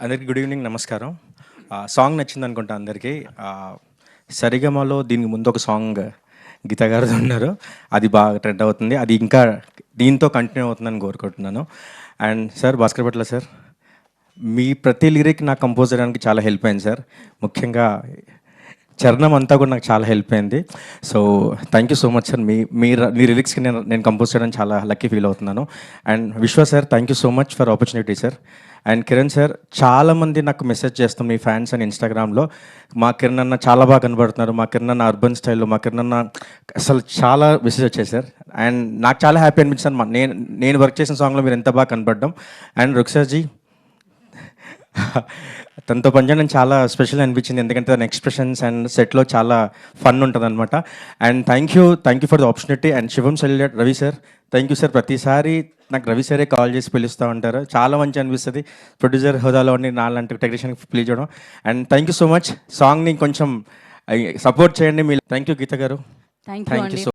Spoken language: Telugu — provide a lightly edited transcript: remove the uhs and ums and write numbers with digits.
అందరికి గుడ్ ఈవినింగ్, నమస్కారం. సాంగ్ నచ్చింది అనుకుంటా అందరికీ. సరిగమలో దీనికి ముందు ఒక సాంగ్ గీత గారిది ఉన్నారు, అది బాగా ట్రెండ్ అవుతుంది. అది ఇంకా దీంతో కంటిన్యూ అవుతుందని కోరుకుంటున్నాను. And sir, Bhaskar Bhatla sir, మీ ప్రతి లిరిక్ నాకు కంపోజ్ చేయడానికి చాలా హెల్ప్ అయింది సార్. ముఖ్యంగా చరణం అంతా కూడా నాకు చాలా హెల్ప్ అయింది. So thank you so much sir. మీ లిరిక్స్కి నేను కంపోజ్ చేయడానికి చాలా లక్కీ ఫీల్ అవుతున్నాను. And Vishwa sir, thank you so much for opportunity sir. And Kiran sir, చాలామంది నాకు మెసేజ్ చేస్తాం మీ ఫ్యాన్స్ అని ఇన్స్టాగ్రామ్లో, మా కిరణ్ అన్న చాలా బాగా కనబడుతున్నారు, మా కిరణ్ అన్న అర్బన్ స్టైల్లో, మా కిరణ్ అన్న అసలు చాలా మెసేజ్ వచ్చాయి సార్. అండ్ నాకు చాలా హ్యాపీ అనిపించింది నేను వర్క్ చేసిన సాంగ్లో మీరు ఎంత బాగా కనపడడం. అండ్ రుక్సాజీ, తనతో పనిచేయడం చాలా స్పెషల్ అనిపించింది, ఎందుకంటే తన ఎక్స్ప్రెషన్స్ అండ్ సెట్లో చాలా ఫన్ ఉంటుంది అనమాట. And thank you for the opportunity. And Shivam salute Ravi sir, thank you sir. ప్రతిసారి నాకు రవి సారే కాల్ చేసి పిలుస్తూ ఉంటారు, చాలా మంచి అనిపిస్తుంది ప్రొడ్యూసర్ హోదాలో ఉండి నాలాంటి టెక్నీషియన్కి పిలిచడం. And thank you so much. సాంగ్ని కొంచెం సపోర్ట్ చేయండి. మీ థ్యాంక్ యూ గీత గారు, థ్యాంక్ యూ థ్యాంక్ యూ అండి. సో